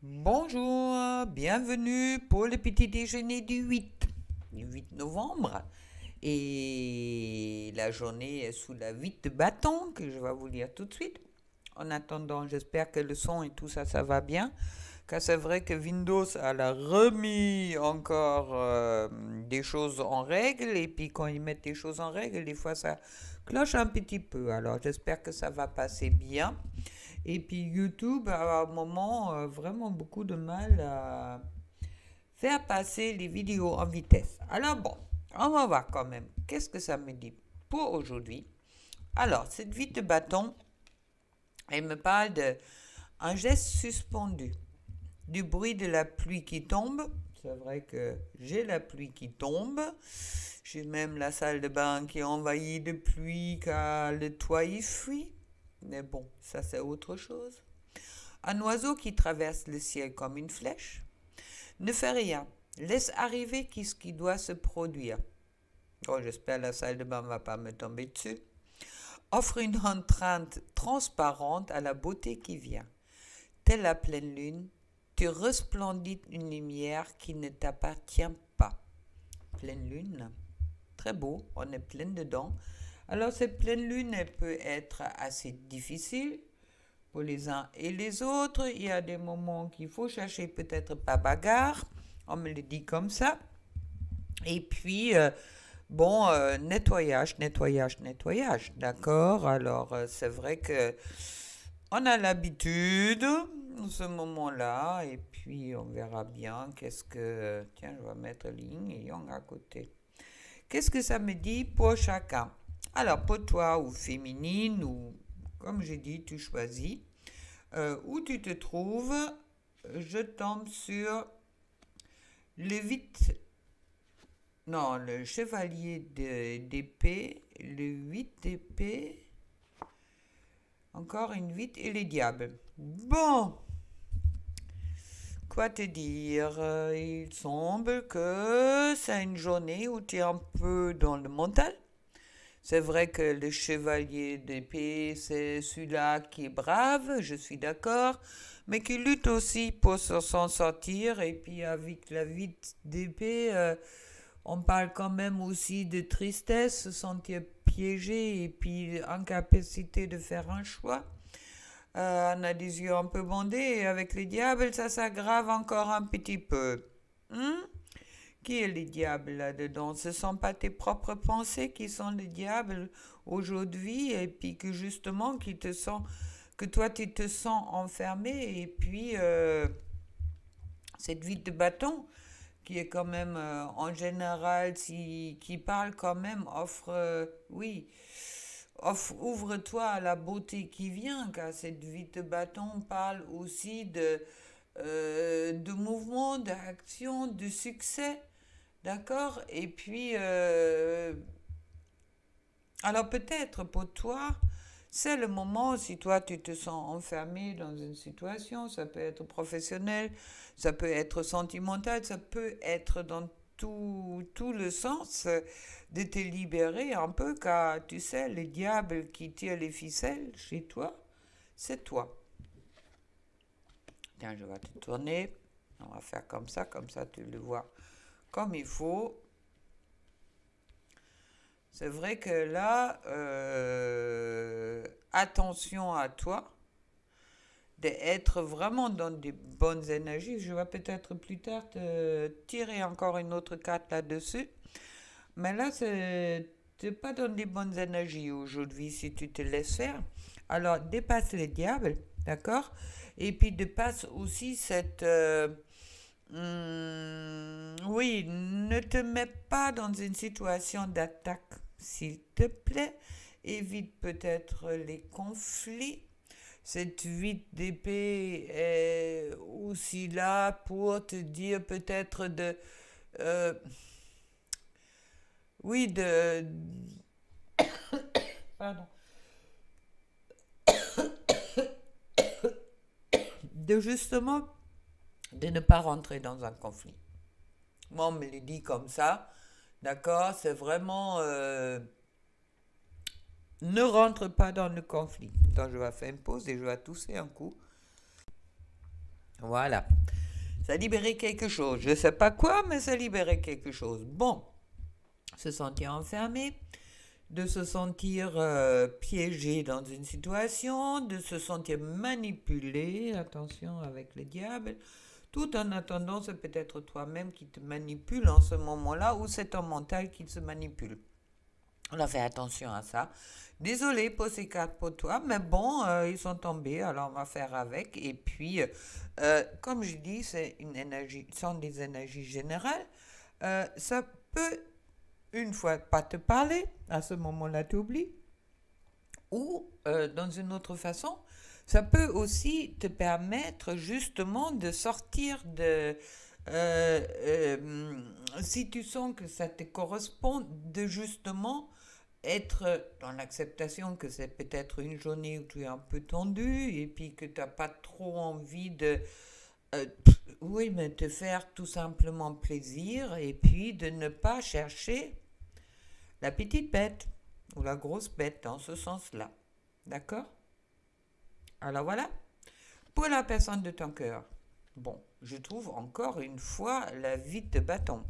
Bonjour, bienvenue pour le petit déjeuner du 8 novembre. Et la journée est sous la 8 de bâton que je vais vous lire tout de suite. En attendant, j'espère que le son et tout ça, ça va bien. Car c'est vrai que Windows a remis encore des choses en règle. Et puis quand ils mettent des choses en règle, des fois ça cloche un petit peu. Alors j'espère que ça va passer bien. Et puis YouTube a à un moment vraiment beaucoup de mal à faire passer les vidéos en vitesse. Alors bon, on va voir quand même. Qu'est-ce que ça me dit pour aujourd'hui? Alors, cette vite de bâton, elle me parle d'un geste suspendu, du bruit de la pluie qui tombe. C'est vrai que j'ai la pluie qui tombe. J'ai même la salle de bain qui est envahie de pluie car le toit y fuit. Mais bon, ça c'est autre chose. Un oiseau qui traverse le ciel comme une flèche. Ne fait rien. Laisse arriver ce qui doit se produire. Oh, j'espère que la salle de bain ne va pas me tomber dessus. Offre une contrainte transparente à la beauté qui vient. Telle la pleine lune, tu resplendis une lumière qui ne t'appartient pas. Pleine lune, très beau, on est plein dedans. Alors cette pleine lune, elle peut être assez difficile pour les uns et les autres. Il y a des moments qu'il faut chercher peut-être pas bagarre, on me le dit comme ça. Et puis, nettoyage, d'accord. Alors, c'est vrai que on a l'habitude en ce moment-là, et puis on verra bien qu'est-ce que... Tiens, je vais mettre yin et yang à côté. Qu'est-ce que ça me dit pour chacun? Alors, pour toi, ou féminine, ou comme j'ai dit, tu choisis. Où tu te trouves, je tombe sur le 8, non, le chevalier d'épée, le 8 d'épée, encore une 8 et les diables. Bon, quoi te dire? Il semble que c'est une journée où tu es un peu dans le mental. C'est vrai que le chevalier d'épée, c'est celui-là qui est brave, je suis d'accord, mais qui lutte aussi pour s'en sortir. Et puis avec la vie d'épée, on parle quand même aussi de tristesse, se sentir piégé et puis incapacité de faire un choix. On a des yeux un peu bandés et avec les diables, ça s'aggrave encore un petit peu. Hmm? Qui est le diable là-dedans? Ce ne sont pas tes propres pensées qui sont le diable aujourd'hui et puis que justement que toi tu te sens enfermé et puis cette vie de bâton qui est quand même en général qui parle quand même offre oui ouvre-toi à la beauté qui vient car cette vie de bâton parle aussi de mouvement, d'action, de succès. D'accord? Et puis, alors peut-être pour toi, c'est le moment, si toi tu te sens enfermé dans une situation, ça peut être professionnel, ça peut être sentimental, ça peut être dans tout le sens de te libérer un peu, car tu sais, le diable qui tire les ficelles chez toi, c'est toi. Tiens, je vais te tourner, on va faire comme ça tu le vois comme il faut. C'est vrai que là, attention à toi, d'être vraiment dans des bonnes énergies. Je vais peut-être plus tard te tirer encore une autre carte là-dessus. Mais là, tu n'es pas dans des bonnes énergies aujourd'hui si tu te laisses faire. Alors, dépasse les diables, d'accord? Et puis, dépasse aussi cette... oui, ne te mets pas dans une situation d'attaque, s'il te plaît. Évite peut-être les conflits. Cette 8 d'épée est aussi là pour te dire peut-être euh, oui, pardon, de justement de ne pas rentrer dans un conflit. Moi, on me le dit comme ça, d'accord? C'est vraiment ne rentre pas dans le conflit. Attends, je vais faire une pause et je vais tousser un coup. Voilà. Ça libérait quelque chose. Je ne sais pas quoi, mais ça libérait quelque chose. Bon, se sentir enfermé, de se sentir piégé dans une situation, de se sentir manipulé, attention avec le diable, tout en attendant, c'est peut-être toi-même qui te manipule en ce moment-là ou c'est ton mental qui se manipule. On a fait attention à ça. Désolé pour ces cartes pour toi, mais bon, ils sont tombés, alors on va faire avec. Et puis, comme je dis, c'est une énergie, ce sont des énergies générales. Ça peut, une fois, pas te parler, à ce moment-là, tu oublies. Ou, dans une autre façon, ça peut aussi te permettre justement de sortir de... si tu sens que ça te correspond, de justement être dans l'acceptation que c'est peut-être une journée où tu es un peu tendu et puis que tu n'as pas trop envie de... euh, oui, mais te faire tout simplement plaisir et puis de ne pas chercher la petite bête ou la grosse bête dans ce sens-là. D'accord? Alors voilà. Pour la personne de ton cœur, bon, je trouve encore une fois la vie de bâton.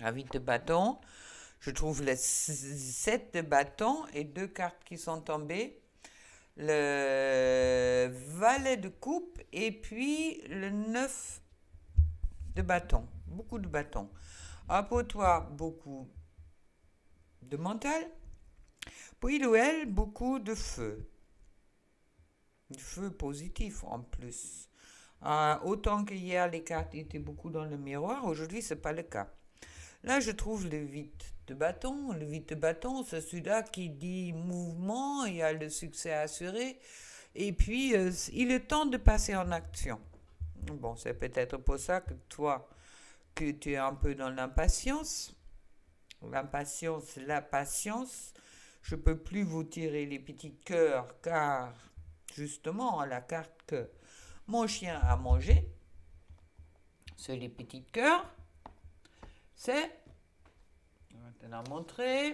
La vie de bâton, je trouve les 7 de bâton et 2 cartes qui sont tombées. Le valet de coupe et puis le 9 de bâton. Beaucoup de bâtons. Alors pour toi, beaucoup de mental. Pour il ou elle, beaucoup de feu. Du feu positif en plus. Autant qu'hier, les cartes étaient beaucoup dans le miroir, aujourd'hui, ce n'est pas le cas. Là, je trouve le vide de bâton. Le vide de bâton, c'est celui-là qui dit mouvement, il y a le succès assuré. Et puis, il est temps de passer en action. Bon, c'est peut-être pour ça que toi, que tu es un peu dans l'impatience. L'impatience, la patience. Je ne peux plus vous tirer les petits cœurs, car justement, la carte que mon chien a mangé, c'est les petits cœurs. C'est, on va te la montrer,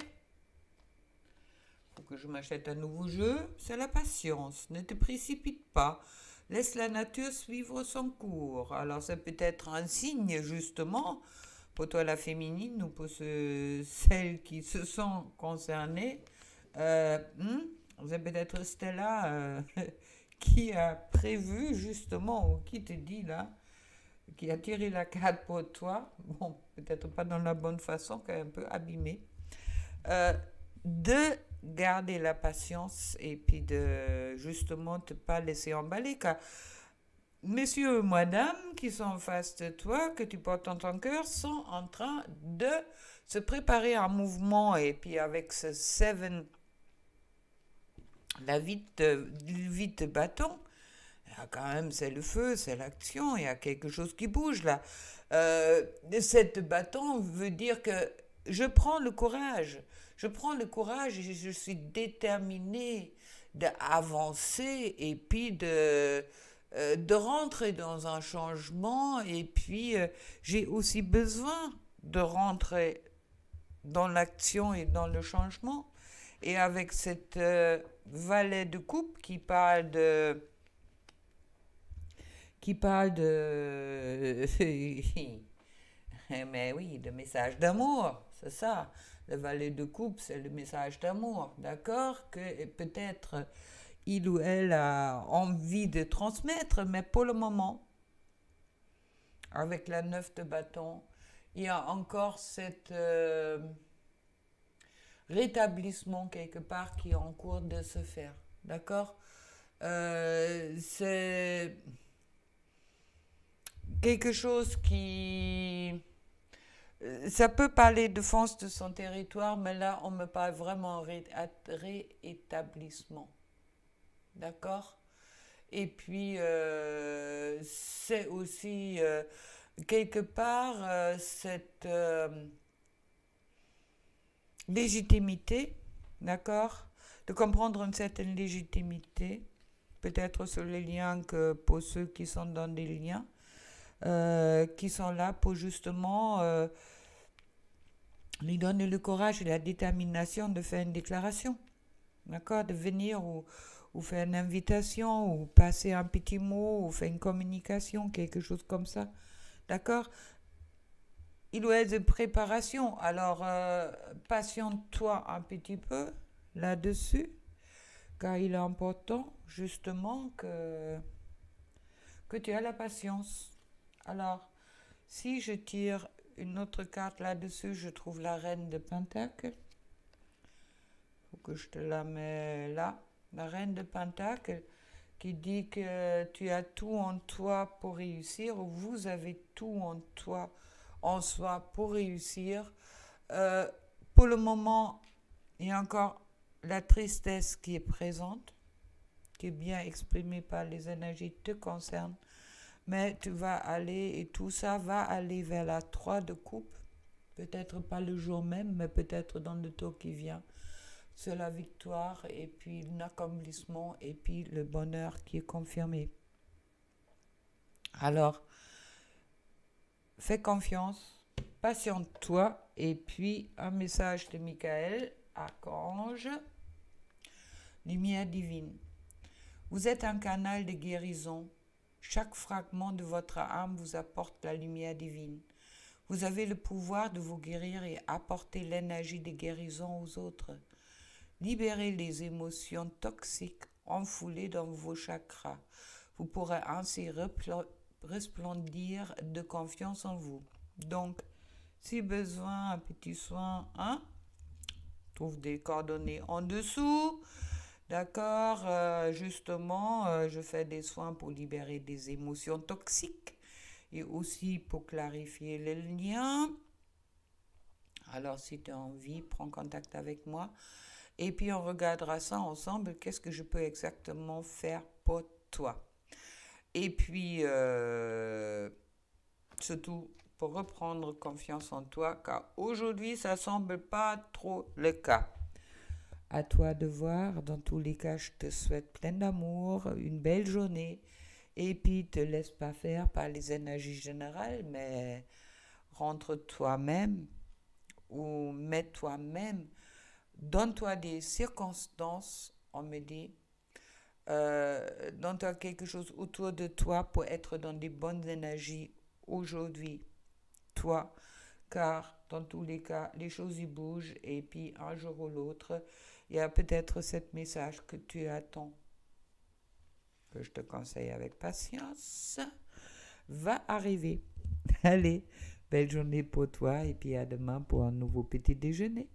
faut que je m'achète un nouveau jeu, c'est la patience. Ne te précipite pas, laisse la nature suivre son cours. Alors c'est peut-être un signe justement pour toi la féminine ou pour celles qui se sont concernées. C'est peut-être Stella qui a prévu justement, ou qui te dit là, qui a tiré la carte pour toi, bon, peut-être pas dans la bonne façon, quand même un peu abîmée, de garder la patience et puis de justement ne pas laisser emballer, car messieurs et madame qui sont en face de toi, que tu portes en ton cœur, sont en train de se préparer à un mouvement, et puis avec ce 7, la vite bâton, quand même, c'est le feu, c'est l'action, il y a quelque chose qui bouge là. Cette bâton veut dire que je prends le courage. Je prends le courage et je suis déterminée d'avancer et puis de rentrer dans un changement. Et puis, j'ai aussi besoin de rentrer dans l'action et dans le changement. Et avec cette valet de coupe qui parle de... Mais oui, de message d'amour, c'est ça. Le valet de coupe, c'est le message d'amour, d'accord? Que peut-être il ou elle a envie de transmettre, mais pour le moment, avec la 9 de bâton, il y a encore cet rétablissement quelque part qui est en cours de se faire, d'accord? C'est quelque chose qui... Ça peut parler de défense de son territoire, mais là, on me parle vraiment réétablissement. D'accord? Et puis, c'est aussi, quelque part, cette légitimité, d'accord? De comprendre une certaine légitimité, peut-être sur les liens que pour ceux qui sont dans des liens. Qui sont là pour justement lui donner le courage et la détermination de faire une déclaration, d'accord, de venir ou ou faire une invitation, ou passer un petit mot, ou faire une communication, quelque chose comme ça. D'accord? Il doit être de préparation. Alors, patiente-toi un petit peu là-dessus, car il est important, justement, que tu as la patience. Alors, si je tire une autre carte là-dessus, je trouve la reine de Pentacle. Faut que je te la mets là. La reine de Pentacle qui dit que tu as tout en toi pour réussir, ou vous avez tout en toi, en soi, pour réussir. Euh, pour le moment, il y a encore la tristesse qui est présente, qui est bien exprimée par les énergies qui te concernent. Mais tu vas aller, et tout ça va aller vers la 3 de coupe. Peut-être pas le jour même, mais peut-être dans le tour qui vient. C'est la victoire, et puis l'accomplissement, et puis le bonheur qui est confirmé. Alors, fais confiance, patiente-toi, et puis un message de Michael, archange, lumière divine. Vous êtes un canal de guérison. Chaque fragment de votre âme vous apporte la lumière divine. Vous avez le pouvoir de vous guérir et apporter l'énergie de guérison aux autres. Libérez les émotions toxiques enfoulées dans vos chakras. Vous pourrez ainsi resplendir de confiance en vous. Donc, si besoin, un petit soin, trouve des coordonnées en dessous. D'accord, justement, je fais des soins pour libérer des émotions toxiques et aussi pour clarifier les liens. Alors, si tu as envie, prends contact avec moi. Et puis, on regardera ça ensemble. Qu'est-ce que je peux exactement faire pour toi? Et puis, surtout, pour reprendre confiance en toi, car aujourd'hui, ça ne semble pas trop le cas. À toi de voir. Dans tous les cas, je te souhaite plein d'amour, une belle journée. Et puis, te laisse pas faire par les énergies générales, mais rentre toi-même ou mets toi-même. Donne-toi des circonstances, on me dit. Donne-toi quelque chose autour de toi pour être dans des bonnes énergies aujourd'hui. Toi, car dans tous les cas, les choses y bougent et puis un jour ou l'autre, il y a peut-être ce message que tu attends, que je te conseille avec patience, va arriver. Allez, belle journée pour toi et puis à demain pour un nouveau petit déjeuner.